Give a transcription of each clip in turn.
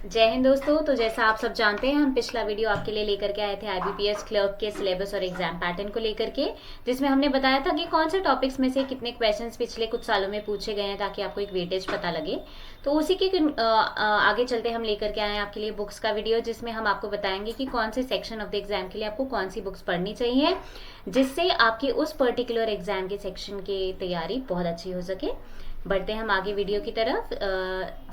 जय हिंद दोस्तों। तो जैसा आप सब जानते हैं, हम पिछला वीडियो आपके लिए लेकर के आए थे आईबीपीएस क्लर्क के सिलेबस और एग्जाम पैटर्न को लेकर के, जिसमें हमने बताया था कि कौन से टॉपिक्स में से कितने क्वेश्चंस पिछले कुछ सालों में पूछे गए हैं, ताकि आपको एक वेटेज पता लगे। तो उसी के आगे चलते हम लेकर के आए हैं आपके लिए बुक्स का वीडियो, जिसमें हम आपको बताएंगे कि कौन से सेक्शन ऑफ द एग्जाम के लिए आपको कौन सी बुक्स पढ़नी चाहिए, जिससे आपकी उस पर्टिकुलर एग्जाम के सेक्शन की तैयारी बहुत अच्छी हो सके। बढ़ते हैं हम आगे वीडियो की तरफ।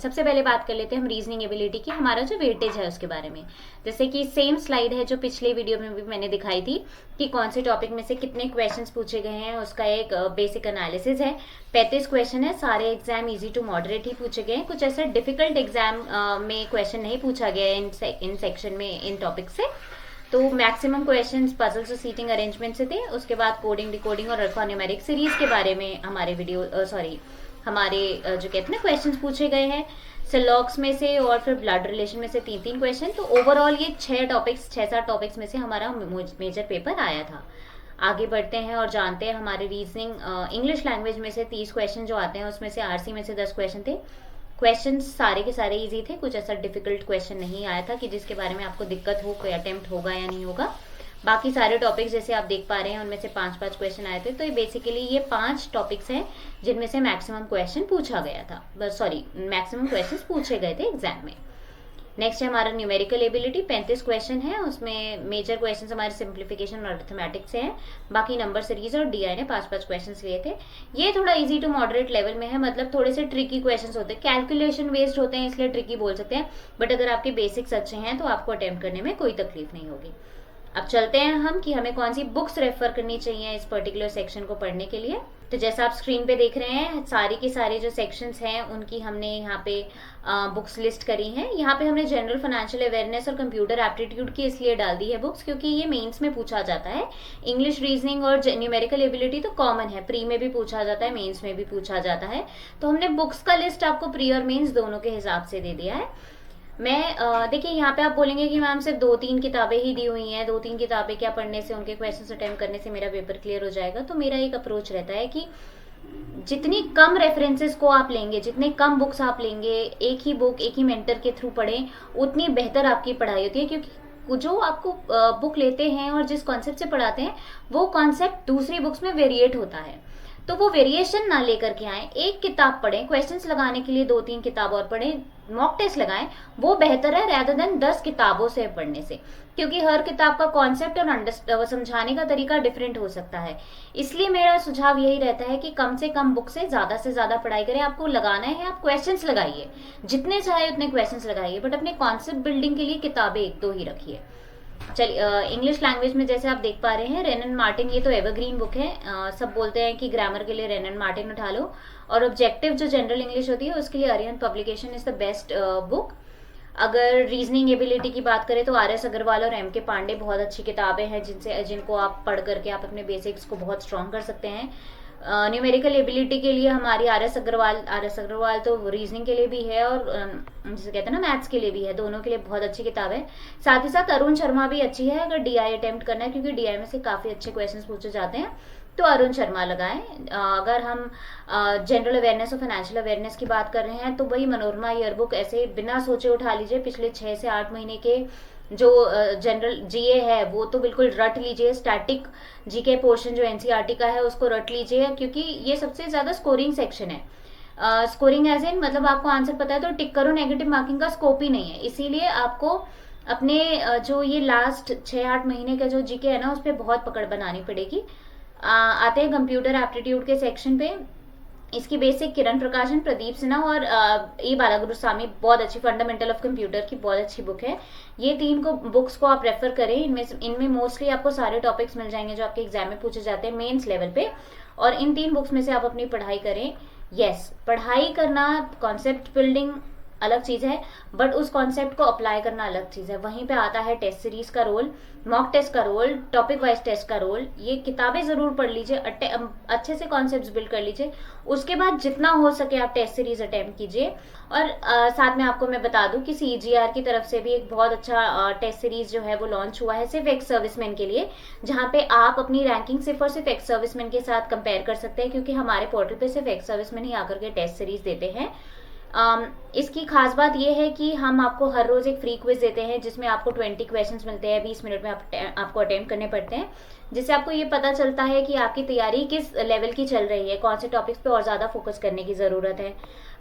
सबसे पहले बात कर लेते हैं हम रीजनिंग एबिलिटी की, हमारा जो वेटेज है उसके बारे में। जैसे कि सेम स्लाइड है जो पिछले वीडियो में भी मैंने दिखाई थी कि कौन से टॉपिक में से कितने क्वेश्चंस पूछे गए हैं, उसका एक बेसिक एनालिसिस है। 35 क्वेश्चन है, सारे एग्जाम इजी टू मॉडरेट ही पूछे गए हैं। कुछ ऐसा डिफिकल्ट एग्जाम में क्वेश्चन नहीं पूछा गया है इन सेक्शन में, इन टॉपिक से। तो मैक्सिमम क्वेश्चंस पजल्स और सीटिंग अरेंजमेंट से थे। उसके बाद कोडिंग, डिकोडिंग और अल्फान्यूमेरिक सीरीज के बारे में हमारे जो कहते हैं ना क्वेश्चंस पूछे गए हैं सिलॉक्स में से, और फिर ब्लड रिलेशन में से 3-3 क्वेश्चन। तो ओवरऑल ये 6-7 टॉपिक्स में से हमारा मेजर पेपर आया था। आगे बढ़ते हैं और जानते हैं हमारे रीजनिंग इंग्लिश लैंग्वेज में से 30 क्वेश्चन जो आते हैं, उसमें से आरसी में से 10 क्वेश्चन थे। क्वेश्चन सारे के सारे इजी थे, कुछ ऐसा डिफिकल्ट क्वेश्चन नहीं आया था कि जिसके बारे में आपको दिक्कत हो, कोई अटेम्प्ट होगा या नहीं होगा। बाकी सारे टॉपिक्स जैसे आप देख पा रहे हैं उनमें से 5-5 क्वेश्चन आए थे। तो ये बेसिकली ये 5 टॉपिक्स हैं जिनमें से मैक्सिमम क्वेश्चन पूछा गया था, मैक्सिमम क्वेश्चंस पूछे गए थे एग्जाम में। नेक्स्ट है हमारा न्यूमेरिकल एबिलिटी, 35 क्वेश्चन है। उसमें मेजर क्वेश्चन हमारे सिंप्लीफिकेशन और अर्थमेटिक्स से हैं। बाकी नंबर सीरीज और डीआई ने 5-5 क्वेश्चन लिए थे। ये थोड़ा इजी टू मॉडरेट लेवल में है, मतलब थोड़े से ट्रिकी क्वेश्चन होते हैं, कैलकुलेशन बेस्ड होते हैं, इसलिए ट्रिकी बोल सकते हैं। बट अगर आपके बेसिक्स अच्छे हैं तो आपको अटेम्प्ट करने में कोई तकलीफ नहीं होगी। अब चलते हैं हम कि हमें कौन सी बुक्स रेफर करनी चाहिए इस पर्टिकुलर सेक्शन को पढ़ने के लिए। तो जैसा आप स्क्रीन पे देख रहे हैं, सारी की सारी जो सेक्शंस हैं उनकी हमने यहाँ पे बुक्स लिस्ट करी हैं। यहाँ पे हमने जनरल फाइनेंशियल अवेयरनेस और कंप्यूटर एप्टीट्यूड की इसलिए डाल दी है बुक्स, क्योंकि ये मेंस में पूछा जाता है। इंग्लिश, रीजनिंग और न्यूमेरिकल एबिलिटी तो कॉमन है, प्री में भी पूछा जाता है, मेन्स में भी पूछा जाता है। तो हमने बुक्स का लिस्ट आपको प्री और मेन्स दोनों के हिसाब से दे दिया है। मैं देखिए यहाँ पे आप बोलेंगे कि मैम सिर्फ 2-3 किताबें ही दी हुई हैं, 2-3 किताबें क्या पढ़ने से, उनके क्वेश्चंस अटेम्प्ट करने से मेरा पेपर क्लियर हो जाएगा। तो मेरा एक अप्रोच रहता है कि जितनी कम रेफरेंसेस को आप लेंगे, जितने कम बुक्स आप लेंगे, एक ही बुक एक ही मेंटर के थ्रू पढ़ें, उतनी बेहतर आपकी पढ़ाई होती है। क्योंकि जो आपको बुक लेते हैं और जिस कॉन्सेप्ट से पढ़ाते हैं वो कॉन्सेप्ट दूसरी बुक्स में वेरिएट होता है। तो वो वेरिएशन ना लेकर के आए, एक किताब पढ़ें, क्वेश्चंस लगाने के लिए 2-3 किताब और पढ़ें, मॉक टेस्ट लगाएं, वो बेहतर है rather देन 10 किताबों से पढ़ने से। क्योंकि हर किताब का कॉन्सेप्ट और समझाने का तरीका डिफरेंट हो सकता है। इसलिए मेरा सुझाव यही रहता है कि कम से कम बुक से ज्यादा पढ़ाई करें। आपको लगाना है, आप क्वेश्चंस लगाइए, जितने चाहे उतने क्वेश्चंस लगाइए, बट अपने कॉन्सेप्ट बिल्डिंग के लिए किताबें 1-2 ही रखिए। चलिए, इंग्लिश लैंग्वेज में जैसे आप देख पा रहे हैं रेनन मार्टिन, ये तो एवरग्रीन बुक है। सब बोलते हैं कि ग्रामर के लिए रेनन मार्टिन उठा लो, और ऑब्जेक्टिव जो जनरल इंग्लिश होती है उसके लिए Arihant publication is the best book. अगर रीजनिंग एबिलिटी की बात करें तो RS अग्रवाल और M के पांडे बहुत अच्छी किताबें हैं, जिनको आप पढ़ करके आप अपने बेसिक्स को बहुत स्ट्रॉन्ग कर सकते हैं। न्यूमेरिकल एबिलिटी के लिए हमारी RS अग्रवाल तो रीजनिंग के लिए भी है और जिसे कहते हैं ना मैथ्स के लिए भी है, दोनों के लिए बहुत अच्छी किताब है। साथ ही साथ अरुण शर्मा भी अच्छी है अगर DI अटेम्प्ट करना है, क्योंकि DI में से काफी अच्छे क्वेश्चन पूछे जाते हैं, तो अरुण शर्मा लगाएं। अगर हम जनरल अवेयरनेस और फाइनेंशियल अवेयरनेस की बात कर रहे हैं तो वही मनोरमा ईयरबुक ऐसे बिना सोचे उठा लीजिए। पिछले 6 से 8 महीने के जो जनरल जीए है वो तो बिल्कुल रट लीजिए। स्टैटिक जीके पोर्शन जो एनसीईआरटी का है उसको रट लीजिए, क्योंकि ये सबसे ज्यादा स्कोरिंग सेक्शन है। स्कोरिंग एज इन मतलब आपको आंसर पता है तो टिक करो, नेगेटिव मार्किंग का स्कोप ही नहीं है। इसीलिए आपको अपने जो ये लास्ट 6-8 महीने का जो जीके है ना, उस पर बहुत पकड़ बनानी पड़ेगी। आते हैं कंप्यूटर एप्टीट्यूड के सेक्शन पे। इसकी बेसिक किरण प्रकाशन, प्रदीप सिन्हा और ई बालागुरु स्वामी, बहुत अच्छी फंडामेंटल ऑफ कंप्यूटर की बहुत अच्छी बुक है। ये 3 बुक्स को आप रेफर करें। इनमें मोस्टली आपको सारे टॉपिक्स मिल जाएंगे जो आपके एग्जाम में पूछे जाते हैं मेंस लेवल पे, और इन 3 बुक्स में से आप अपनी पढ़ाई करें। यस, पढ़ाई करना, कॉन्सेप्ट बिल्डिंग अलग चीज है, बट उस कॉन्सेप्ट को अप्लाई करना अलग चीज है। वहीं पे आता है टेस्ट सीरीज का रोल, मॉक टेस्ट का रोल, टॉपिक वाइज टेस्ट का रोल। ये किताबें जरूर पढ़ लीजिए, अच्छे से कॉन्सेप्ट्स बिल्ड कर लीजिए। उसके बाद जितना हो सके आप टेस्ट सीरीज अटेम्प्ट कीजिए। और साथ में आपको मैं बता दूं कि CGR की तरफ से भी एक बहुत अच्छा टेस्ट सीरीज जो है वो लॉन्च हुआ है सिर्फ एक्स सर्विसमैन के लिए, जहां पे आप अपनी रैंकिंग सिर्फ और सिर्फ एक्स सर्विसमैन के साथ कंपेयर कर सकते हैं, क्योंकि हमारे पोर्टल पे सिर्फ एक्स सर्विसमैन ही आकर के टेस्ट सीरीज देते हैं। इसकी खास बात यह है कि हम आपको हर रोज एक फ्री क्विज देते हैं जिसमें आपको 20 क्वेश्चंस मिलते हैं, 20 मिनट में आपको अटेम्प्ट करने पड़ते हैं, जिससे आपको ये पता चलता है कि आपकी तैयारी किस लेवल की चल रही है, कौन से टॉपिक्स पे और ज्यादा फोकस करने की जरूरत है।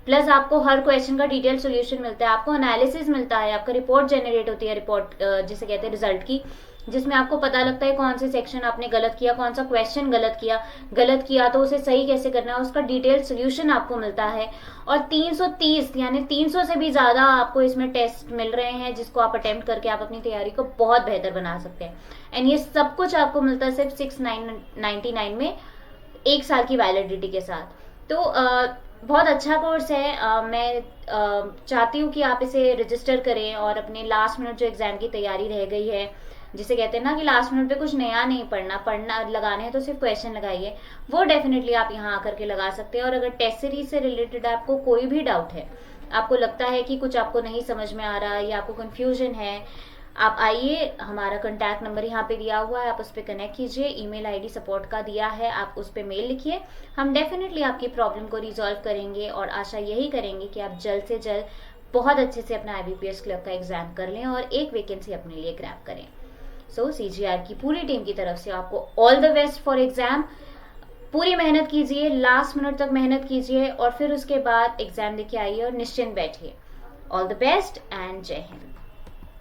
प्लस आपको हर क्वेश्चन का डिटेल सोल्यूशन मिलता है, आपको एनालिसिस मिलता है, आपका रिपोर्ट जनरेट होती है, रिपोर्ट जिसे कहते हैं रिजल्ट की, जिसमें आपको पता लगता है कौन से सेक्शन आपने गलत किया, कौन सा क्वेश्चन गलत किया तो उसे सही कैसे करना है, उसका डिटेल सोल्यूशन आपको मिलता है। और 330 यानी 300 से भी ज्यादा आपको इसमें टेस्ट मिल रहे हैं जिसको आप अटेम्प्ट करके आप अपनी तैयारी को बहुत बेहतर बना सकते हैं। एंड ये सब कुछ आपको मिलता है सिर्फ 699 में, 1 साल की वैलिडिटी के साथ। तो बहुत अच्छा कोर्स है। मैं चाहती हूँ कि आप इसे रजिस्टर करें और अपने लास्ट मिनट जो एग्जाम की तैयारी रह गई है, जिसे कहते हैं ना कि लास्ट मिनट पे कुछ नया नहीं पढ़ना लगाने हैं तो सिर्फ क्वेश्चन लगाइए, वो डेफिनेटली आप यहाँ आकर के लगा सकते हैं। और अगर टेस्ट सीरीज से रिलेटेड आपको कोई भी डाउट है, आपको लगता है कि कुछ आपको नहीं समझ में आ रहा या आपको कंफ्यूजन है, आप आइए, हमारा कॉन्टैक्ट नंबर यहाँ पे दिया हुआ है, आप उस पर कनेक्ट कीजिए, ईमेल आईडी सपोर्ट का दिया है, आप उस पर मेल लिखिए, हम डेफिनेटली आपकी प्रॉब्लम को रिजॉल्व करेंगे। और आशा यही करेंगे कि आप जल्द से जल्द बहुत अच्छे से अपना IBPS क्लर्क का एग्जाम कर लें और एक वैकेंसी अपने लिए ग्रैब करें। सो CGR की पूरी टीम की तरफ से आपको all the best for exam. पूरी मेहनत कीजिए, लास्ट मिनट तक मेहनत कीजिए और फिर उसके बाद एग्जाम देके आइए और निश्चिंत बैठिए। ऑल द बेस्ट एंड जय हिंद।